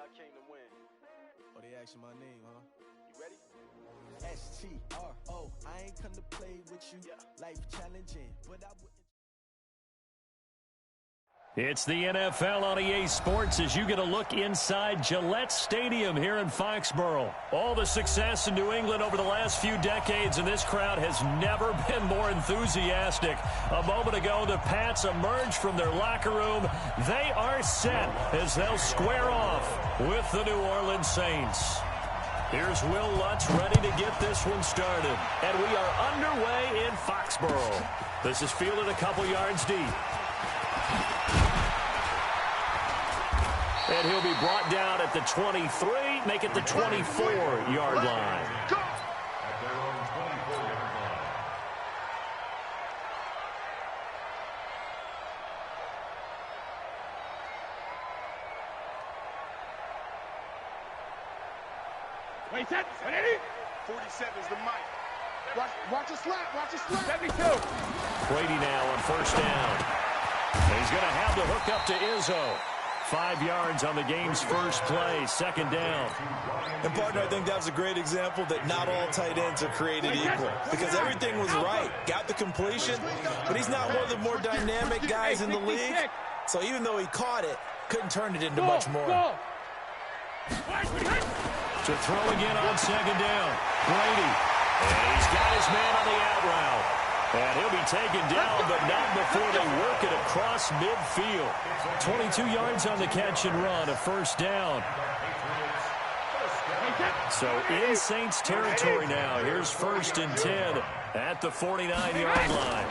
I came to win. Oh, they asking my name, huh? You ready? S-T-R-O, I ain't come to play with you. Life challenging, but I wouldn't. It's the NFL on EA Sports as you get a look inside Gillette Stadium here in Foxborough. All the success in New England over the last few decades, and this crowd has never been more enthusiastic. A moment ago, the Pats emerged from their locker room. They are set as they'll square off with the New Orleans Saints. Here's Will Lutz ready to get this one started. And we are underway in Foxborough. This is fielded a couple yards deep. And he'll be brought down at the 23, make it the 24-yard line. Wait, set, ready? 47 is the mic. Watch a slap, watch a slap. 72. Brady now on first down. He's going to have the hook up to Izzo. 5 yards on the game's first play, second down. And, partner, I think that was a great example that not all tight ends are created equal because everything was right. Got the completion, but he's not one of the more dynamic guys in the league. So even though he caught it, couldn't turn it into much more. To throw again on second down. Brady. And he's got his man on the out route. And he'll be taken down, but not before they work it across midfield. 22 yards on the catch and run, a first down. So in Saints territory now. Here's first and 10 at the 49-yard line.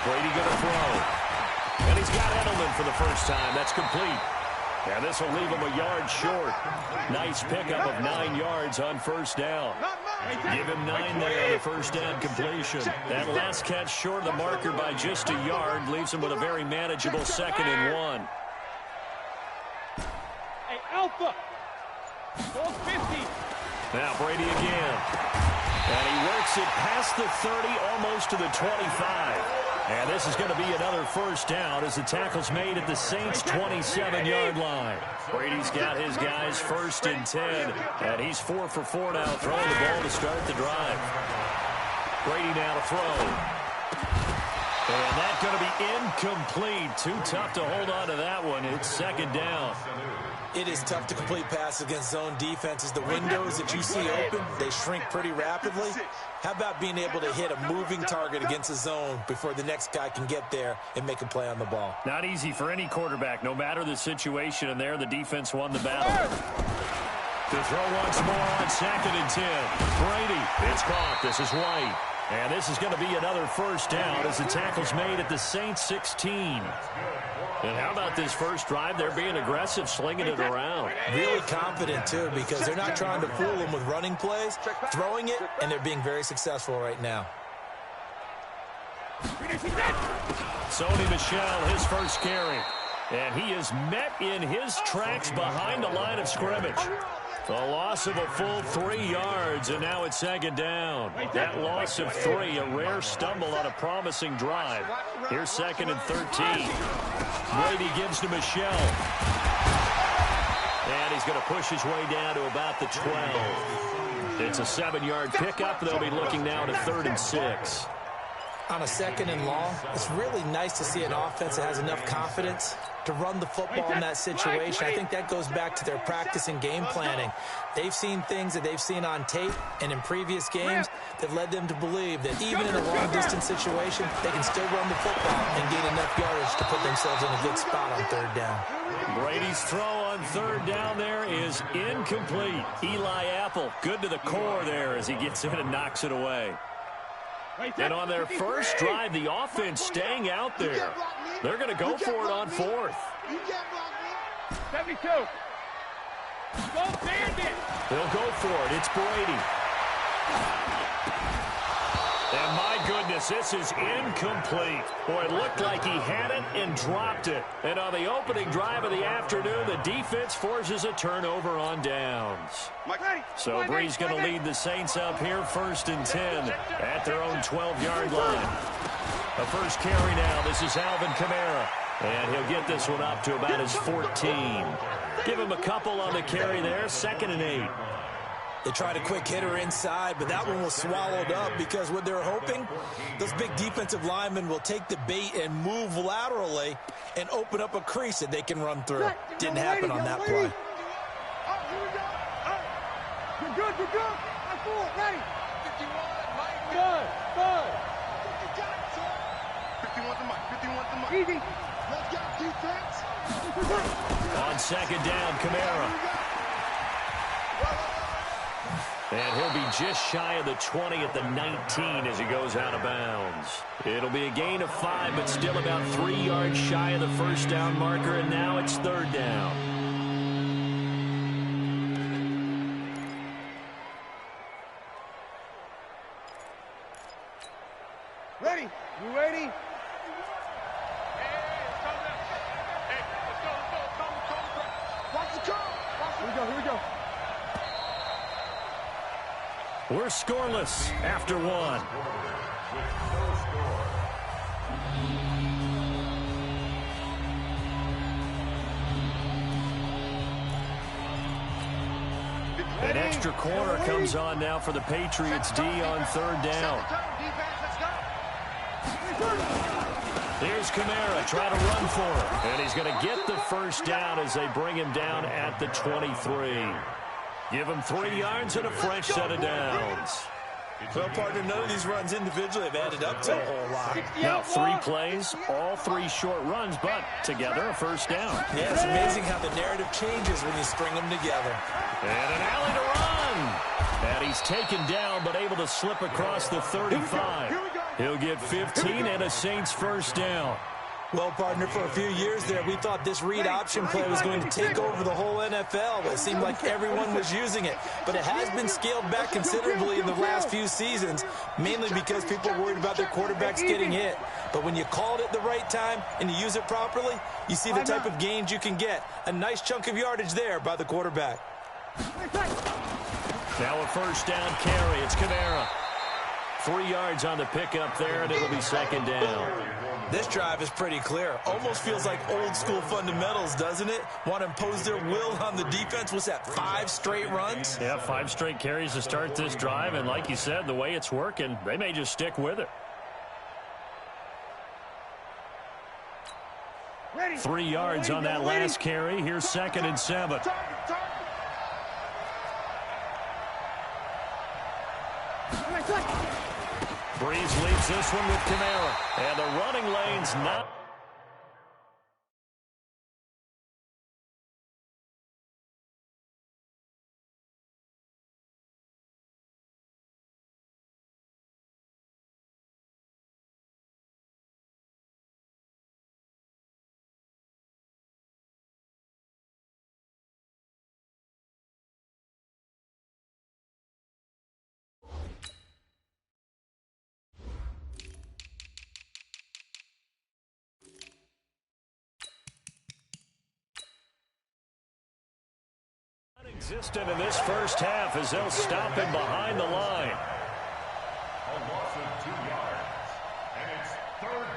Brady going to throw. And he's got Edelman for the first time. That's complete. And this will leave him a yard short. Nice pickup of 9 yards on first down. Give him 9 there on the first down completion. That last catch short of the marker by just a yard leaves him with a very manageable 2nd and 1. Hey, Alpha. 450. Now Brady again. And he works it past the 30, almost to the 25. And this is going to be another first down as the tackle's made at the Saints' 27-yard line. Brady's got his guys first and 10, and he's 4 for 4 now, throwing the ball to start the drive. Brady now to throw. And that's going to be incomplete. Too tough to hold on to that one. It's second down. It is tough to complete passes against zone defenses. The windows that you see open, they shrink pretty rapidly. How about being able to hit a moving target against a zone before the next guy can get there and make a play on the ball? Not easy for any quarterback, no matter the situation, and there the defense won the battle. To throw once more on 2nd and 10. Brady, it's caught. This is White. And this is going to be another first down as the tackle's made at the Saints' 16. And how about this first drive? They're being aggressive, slinging it around. Really confident, too, because they're not trying to fool them with running plays, throwing it, and they're being very successful right now. Sony Michel, his first carry. And he is met in his tracks behind the line of scrimmage. A loss of a full 3 yards, and now it's second down. That loss of 3, a rare stumble on a promising drive. Here's 2nd and 13. Brady gives to Michel. And he's going to push his way down to about the 12. It's a 7-yard pickup. They'll be looking now to 3rd and 6. On a 2nd and long, it's really nice to see an offense that has enough confidence to run the football in that situation. I think that goes back to their practice and game planning. They've seen things that they've seen on tape and in previous games that led them to believe that even in a long-distance situation, they can still run the football and gain enough yardage to put themselves in a good spot on 3rd down. Brady's throw on 3rd down there is incomplete. Eli Apple, good to the core there as he gets in and knocks it away. And on their first drive, the offense staying out there. They're going to go for it on 4th. 72. Go Bandit. They'll go for it. It's Brady. And my goodness, this is incomplete. Boy, it looked like he had it and dropped it. And on the opening drive of the afternoon, the defense forces a turnover on downs. So Bree's going to lead the Saints up here, 1st and 10 at their own 12-yard line. The first carry now. This is Alvin Kamara. And he'll get this one up to about his 14. Give him a couple on the carry there, 2nd and 8. They tried a quick hitter inside, but that one was swallowed up because what they're hoping, those big defensive linemen will take the bait and move laterally and open up a crease that they can run through. Didn't happen on that play. You're good, you're good. I'm full, ready. 51, Mike. Good, good. You got it, sir. 51 to Mike, 51 to Mike. Easy. Let's go, defense. On 2nd down, Kamara. And he'll be just shy of the 20 at the 19 as he goes out of bounds. It'll be a gain of 5, but still about 3 yards shy of the first down marker, and now it's 3rd down. Ready. You ready? Watch the call. Here we go, here we go. We're scoreless after 1. An extra corner comes on now for the Patriots D on 3rd down. Here's Kamara, try to run for it. And he's going to get the first down as they bring him down at the 23. Give him 3 yards and a fresh set of downs. Well, partner, none of these runs individually have added up to a whole lot. Now 3 plays, all 3 short runs, but together a first down. Yeah, it's amazing how the narrative changes when you string them together. And an alley to run. And he's taken down, but able to slip across the 35. He'll get 15 and a Saints first down. Well, partner, for a few years there, we thought this read option play was going to take over the whole NFL. It seemed like everyone was using it. But it has been scaled back considerably in the last few seasons, mainly because people are worried about their quarterbacks getting hit. But when you call it at the right time and you use it properly, you see the type of gains you can get. A nice chunk of yardage there by the quarterback. Now a first down carry. It's Kamara. 3 yards on the pickup there, and it'll be 2nd down. This drive is pretty clear. Almost feels like old school fundamentals, doesn't it? Want to impose their will on the defense. What's that, 5 straight runs? Yeah, 5 straight carries to start this drive, and like you said, the way it's working, they may just stick with it. 3 yards on that last carry. Here's 2nd and 7. Breeze leads this one with Kamara. And the running lane's not. Existent in this first half as they'll stop him behind the line. A loss of 2 yards, and it's 3rd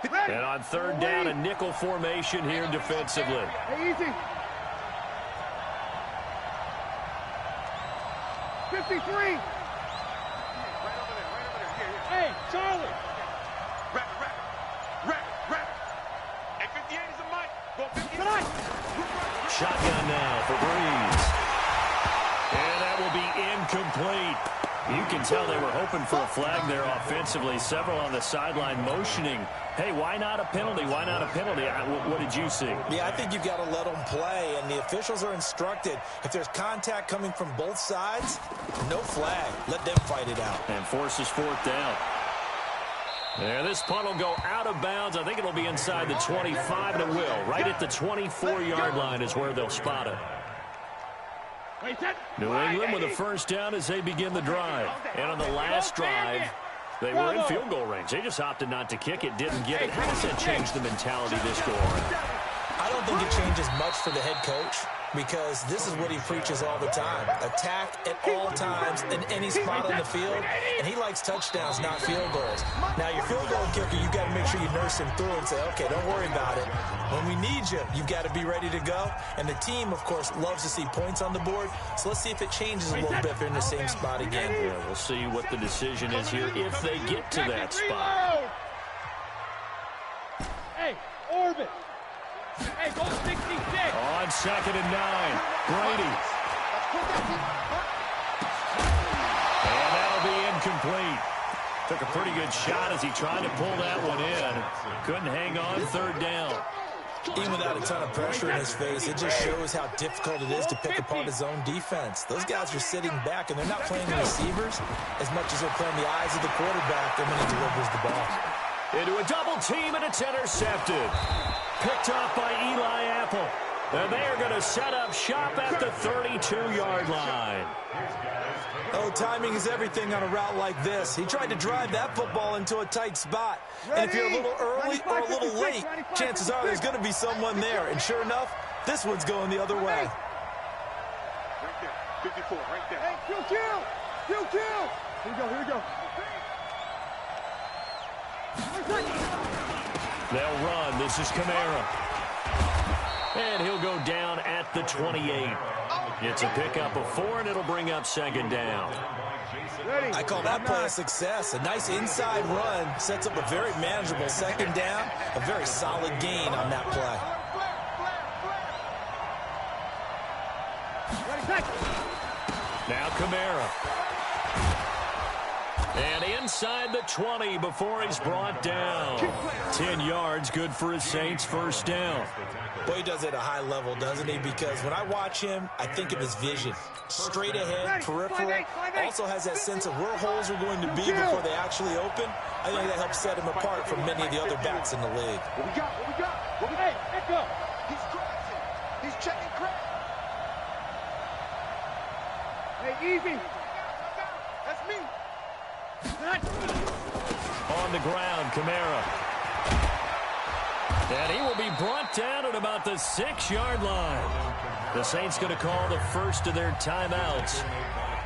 down. And on 3rd down, a nickel formation here defensively. Hey, easy. 53. Right over there. Hey, Charlie. Wrap it. And 58 is a Mike. Go 58. Shotgun now for Breeze. And that will be incomplete. You can tell they were hoping for a flag there offensively. Several on the sideline motioning. Hey, why not a penalty? Why not a penalty? What did you see? Yeah, I think you've got to let them play, and the officials are instructed. If there's contact coming from both sides, no flag. Let them fight it out. And forces 4th down. And this punt will go out of bounds. I think it'll be inside the 25, and it will. Right at the 24-yard line is where they'll spot it. New England with a first down as they begin the drive. And on the last drive, they were in field goal range. They just opted not to kick it, didn't get it. How does that change the mentality this go on? I don't think it changes much for the head coach. because this is what he preaches all the time. Attack at all times in any spot on the field, and he likes touchdowns, not field goals. Now, your field goal kicker, you've got to make sure you nurse him through and say, okay, don't worry about it. When we need you, you've got to be ready to go. And the team, of course, loves to see points on the board, so let's see if it changes a little bit if they're in the same spot again. Yeah, we'll see what the decision is here if they get to that spot. Hey, orbit. Hey, go 66. On 2nd and 9, Brady. And that'll be incomplete. Took a pretty good shot as he tried to pull that one in. Couldn't hang on 3rd down. Even without a ton of pressure in his face, it just shows how difficult it is to pick apart his own defense. Those guys are sitting back, and they're not playing the receivers as much as they're playing the eyes of the quarterback when he delivers the ball. Into a double team, and it's intercepted. Picked up by Eli Apple. And they're going to set up shop at the 32-yard line. Oh, timing is everything on a route like this. He tried to drive that football into a tight spot. And if you're a little early or a little late, chances are there's going to be someone there. And sure enough, this one's going the other way. Right there. 54, right there. Hey, kill. Here we go. They'll run. This is Kamara. And he'll go down at the 28. It's a pickup of 4, and it'll bring up 2nd down. I call that play a success. A nice inside run sets up a very manageable 2nd down. A very solid gain on that play. Now Kamara. And inside the 20 before he's brought down. 10 yards, good for his Saints, 1st down. Boy, he does it at a high level, doesn't he? Because when I watch him, I think of his vision. Straight ahead, peripheral. Also has that sense of where holes are going to be before they actually open. I think that helps set him apart from many of the other backs in the league. What we got? Hey, pick up. He's crossing. He's checking crack. Hey, easy. That's me. On the ground, Kamara. And he will be brought down at about the 6-yard line. The Saints going to call the first of their timeouts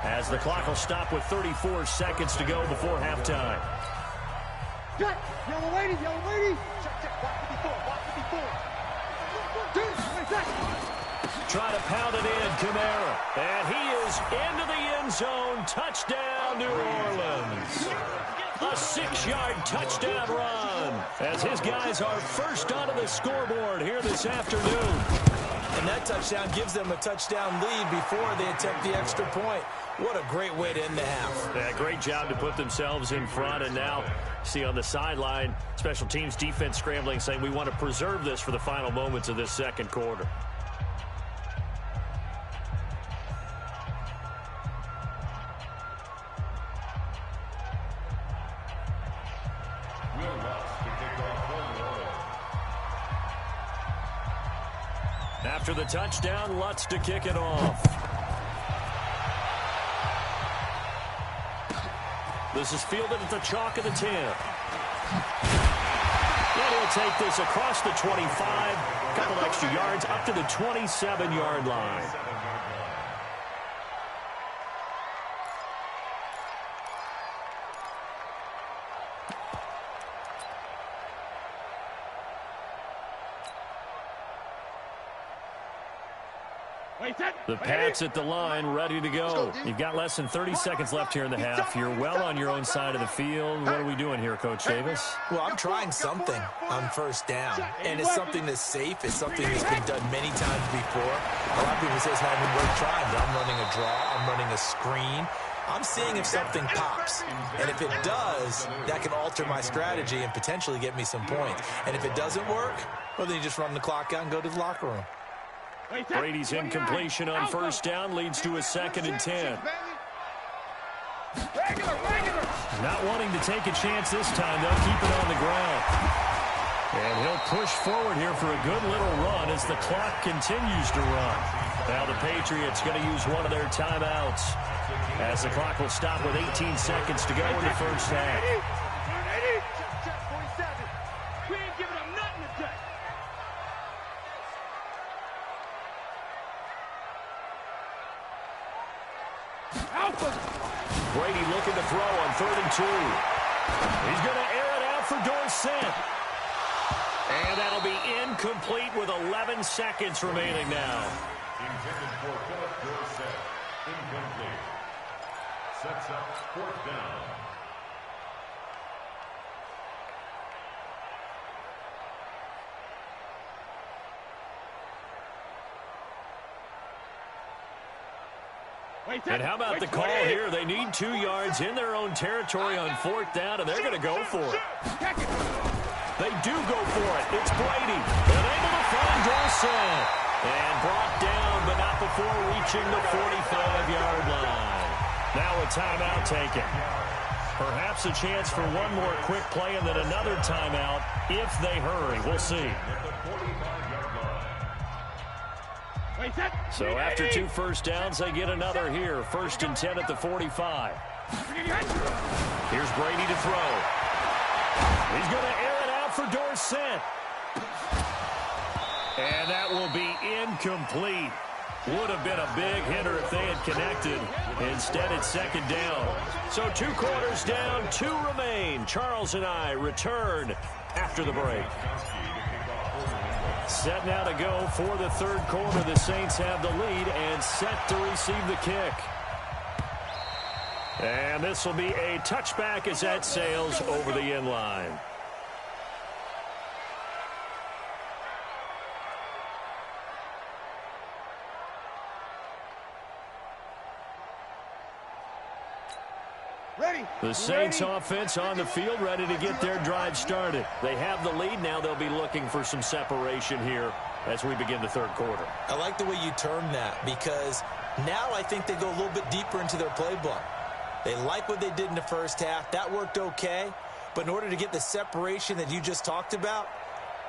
as the clock will stop with 34 seconds to go before halftime. Yellow lady. Check. Watch 54. Try to pound it in, Kamara. And he is into the end zone. Touchdown, New Orleans. A 6-yard touchdown run as his guys are first onto the scoreboard here this afternoon. And that touchdown gives them a touchdown lead before they attempt the extra point. What a great way to end the half. Yeah, great job to put themselves in front. And now, see on the sideline, special teams defense scrambling, saying we want to preserve this for the final moments of this 2nd quarter. After the touchdown, Lutz to kick it off. This is fielded at the chalk of the 10. And he'll take this across the 25, a couple extra yards up to the 27-yard line. The Pats at the line, ready to go. You've got less than 30 seconds left here in the half. You're well on your own side of the field. What are we doing here, Coach Davis? Well, I'm trying something on 1st down, and it's something that's safe. It's something that's been done many times before. A lot of people say it's not even worth trying, but I'm running a draw. I'm running a screen. I'm seeing if something pops, and if it does, that can alter my strategy and potentially get me some points. And if it doesn't work, well, then you just run the clock out and go to the locker room. Brady's incompletion on 1st down leads to a 2nd and 10. Not wanting to take a chance this time, they'll keep it on the ground. And he'll push forward here for a good little run as the clock continues to run. Now the Patriots going to use one of their timeouts as the clock will stop with 18 seconds to go in the 1st half. We ain't giving them nothing today. Brady looking to throw on 3rd and 2. He's going to air it out for Dorsett. And that'll be incomplete with 11 seconds remaining now. Intended for Philip Dorsett. Incomplete. Sets up 4th down. And how about the call here? They need 2 yards in their own territory on 4th down, and they're going to go for it. They do go for it. It's Brady. And able to find Dorsett. And brought down, but not before reaching the 45-yard line. Now a timeout taken. Perhaps a chance for one more quick play and then another timeout if they hurry. We'll see. So after 2 first downs, they get another here. 1st and 10 at the 45. Here's Brady to throw. He's going to air it out for Dorsett. And that will be incomplete. Would have been a big hitter if they had connected. Instead, it's 2nd down. So 2 quarters down, 2 remain. Charles and I return after the break. Set now to go for the 3rd quarter. The Saints have the lead and set to receive the kick. And this will be a touchback as that sails over the end line. The Saints offense on the field, ready to get their drive started. They have the lead. Now they'll be looking for some separation here as we begin the 3rd quarter. I like the way you term that, because now I think they go a little bit deeper into their playbook. They like what they did in the 1st half. That worked okay. But in order to get the separation that you just talked about,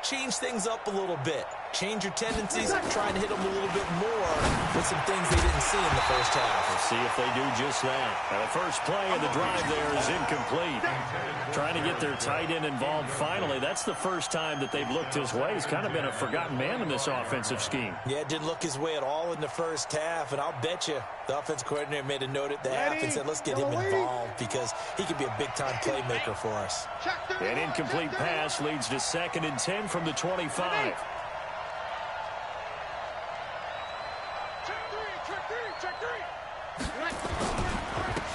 change things up a little bit. Change your tendencies, try and hit them a little bit more with some things they didn't see in the 1st half. We'll see if they do just that. Now the first play of the drive there is incomplete. Trying to get their tight end involved finally. That's the first time that they've looked his way. He's kind of been a forgotten man in this offensive scheme. Yeah, it didn't look his way at all in the 1st half, and I'll bet you the offensive coordinator made a note at the half and said, let's get him involved because he could be a big-time playmaker for us. An incomplete pass leads to 2nd and 10 from the 25.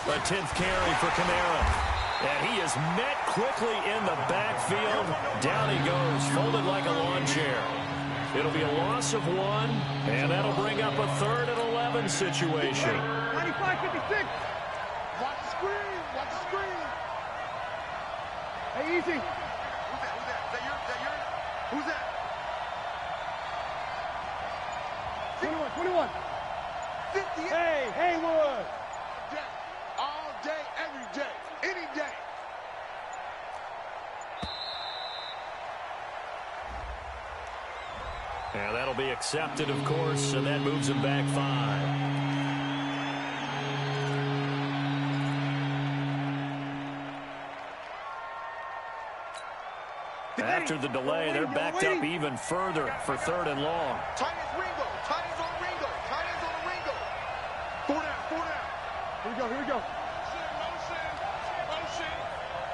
A 10th carry for Kamara. And he is met quickly in the backfield. Down he goes, folded like a lawn chair. It'll be a loss of 1, and that'll bring up a 3rd and 11 situation. 95-56. Watch the screen. Watch the screen. Hey, easy. Who's that? Is that yours? Who's that? 21. 58. Hey, Haywood. All day, every day, any day. Yeah, that'll be accepted, of course, and that moves him back 5. After the delay, they're backed up even further for 3rd and long. Tight ends Ringo. Tight ends on Ringo. Tight ends on Ringo. 4 down. Here we go. Motion.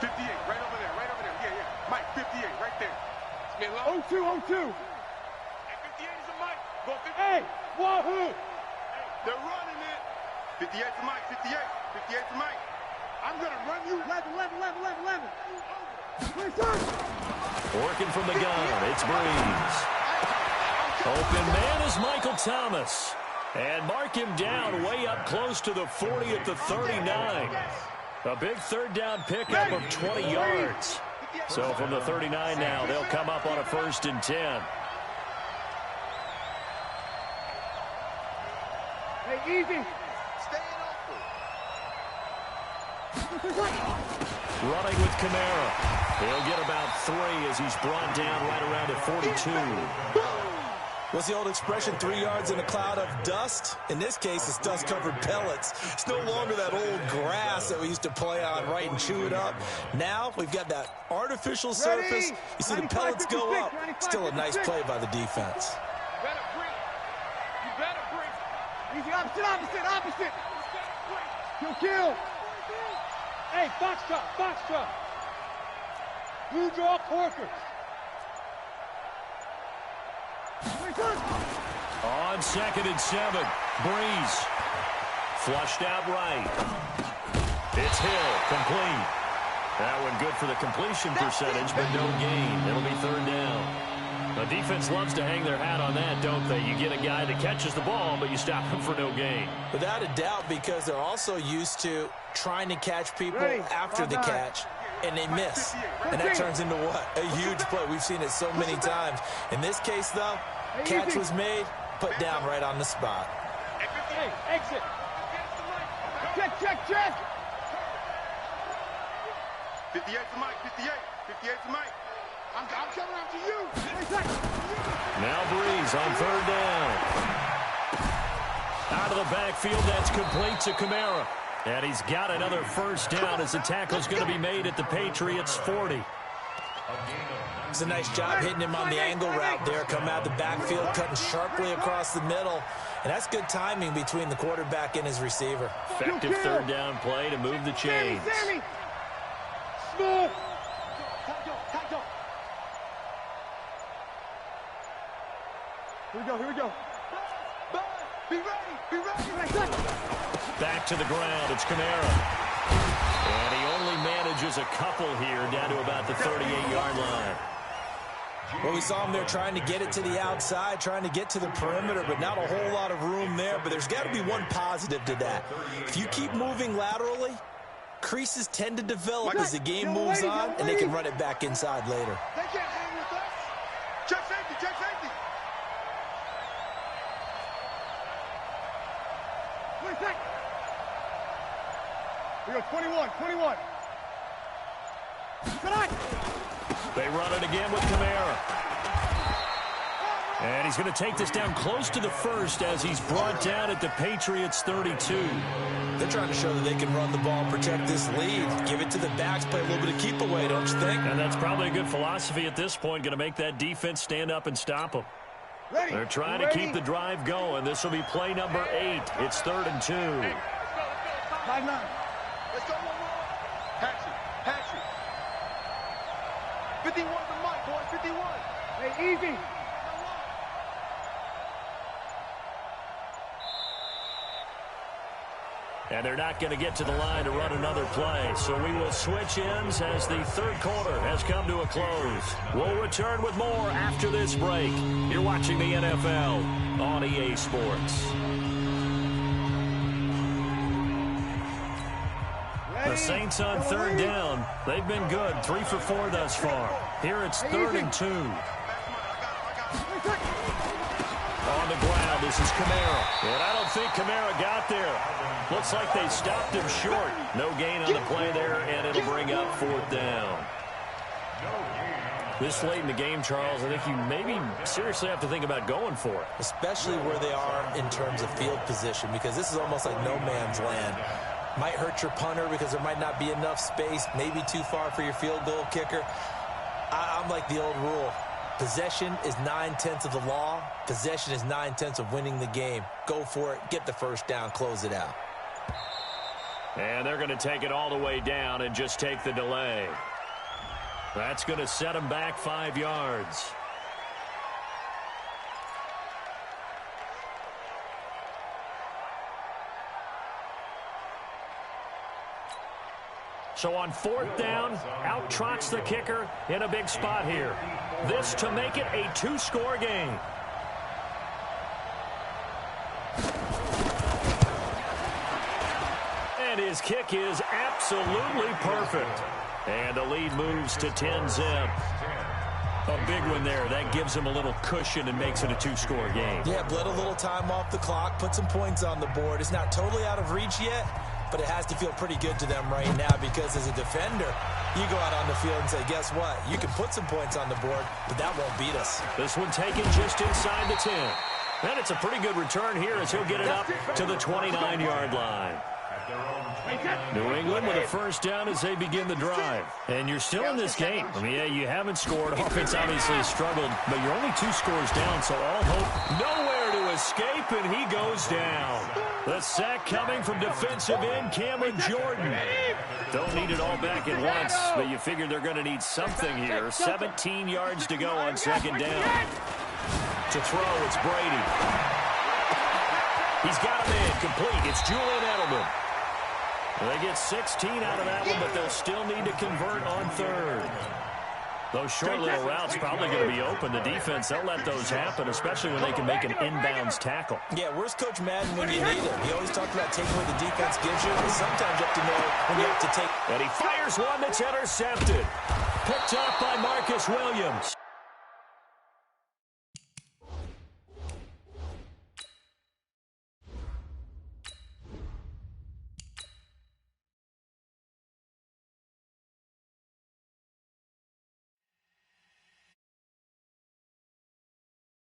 58, right over there. Yeah. Mike, 58, right there. It's been long. 0-2. And 58 is a Mike. Go 58. Hey, wahoo. They're running it. 58 to Mike. 58 to Mike. I'm going to run you. 11. Working from the gun, it's Breeze. Open man is Michael Thomas. And mark him down way up close to the 40 at the 39. A big 3rd down pickup of 20 yards. So from the 39 now, they'll come up on a 1st and 10. Hey, easy. Running with Kamara. He'll get about 3 as he's brought down right around at 42. What's the old expression, 3 yards in a cloud of dust? In this case, it's dust-covered pellets. It's no longer that old grass that we used to play on, right, and chew it up. Now we've got that artificial surface. You see the pellets go up. Still a nice play by the defense. You better breathe. Easy, opposite. Kill. Hey, foxtrot. Blue draw Corkers. On 2nd and 7, Breeze. Flushed out right. It's Hill, complete. That one good for the completion percentage, but no gain. It'll be 3rd down. The defense loves to hang their hat on that, don't they? You get a guy that catches the ball, but you stop him for no gain. Without a doubt, because they're also used to trying to catch people after the catch, and they miss. And that turns into what? A huge play. We've seen it so many times. In this case, though, catch was made, put down right on the spot. Hey, exit. Check. 58 to Mike, 58 to Mike. I'm coming after you. Now Breeze on 3rd down. Out of the backfield, that's complete to Kamara. And he's got another 1st down as the tackle's going to be made at the Patriots' 40. It's a nice job hitting him on the angle route there. Come out of the backfield, cutting sharply across the middle. And that's good timing between the quarterback and his receiver. Effective 3rd down play to move the chains. Sammy. Smooth. Here we go. Be ready. Back to the ground, it's Kamara. And he only manages a couple here down to about the 38-yard line. Well, we saw him there trying to get it to the outside, trying to get to the perimeter, but not a whole lot of room there. But there's got to be one positive to that. If you keep moving laterally, creases tend to develop as the game moves on, and they can run it back inside later. They can't hang with us. Check safety. We go 21. They run it again with Kamara. And he's going to take this down close to the 1st as he's brought down at the Patriots' 32. They're trying to show that they can run the ball, protect this lead, give it to the backs, play a little bit of keep away, don't you think? And that's probably a good philosophy at this point, going to make that defense stand up and stop them. They're trying to keep the drive going. This will be play number 8. It's 3rd and 2. 5-9. Let's go one more. Hatchet. 51 to Mike, boy. 51. Hey, easy. And they're not going to get to the line to run another play. So we will switch ends as the 3rd quarter has come to a close. We'll return with more after this break. You're watching the NFL on EA Sports. The Saints on 3rd down. They've been good. 3 for 4 thus far. Here it's 3rd and 2. On the ground, this is Kamara. And I don't think Kamara got there. Looks like they stopped him short. No gain on the play there, and it'll bring up 4th down. This late in the game, Charles, I think you maybe seriously have to think about going for it. Especially where they are in terms of field position, because this is almost like no man's land. Might hurt your punter because there might not be enough space, maybe too far for your field goal kicker. I'm like the old rule. Possession is 9/10 of the law. Possession is 9/10 of winning the game. Go for it. Get the 1st down. Close it out. And they're going to take it all the way down and just take the delay. That's going to set them back 5 yards. So on 4th down, out trots the kicker in a big spot here. This to make it a 2-score game. And his kick is absolutely perfect. And the lead moves to 10-zip. A big one there. That gives him a little cushion and makes it a 2-score game. Yeah, bled a little time off the clock, put some points on the board. It's not totally out of reach yet, but it has to feel pretty good to them right now because as a defender, you go out on the field and say, guess what? You can put some points on the board, but that won't beat us. This one taken just inside the 10. And it's a pretty good return here as he'll get it up to the 29-yard line. New England with a 1st down as they begin the drive. And you're still in this game. I mean, yeah, you haven't scored. Offense obviously has struggled, but you're only 2 scores down, so all hope nowhere to escape, and he goes down. The sack coming from defensive end Cameron Jordan. Don't need it all back at once, but you figure they're going to need something here. 17 yards to go on second down. To throw, it's Brady. He's got him in, complete. It's Julian Edelman. They get 16 out of that one, but they'll still need to convert on third. Those short little routes probably going to be open. The defense, they'll let those happen, especially when they can make an inbounds tackle. Yeah, where's Coach Madden when you need him? He always talked about taking what the defense gives you, but sometimes you have to know when you have to take. And he fires one that's intercepted. Picked up by Marcus Williams.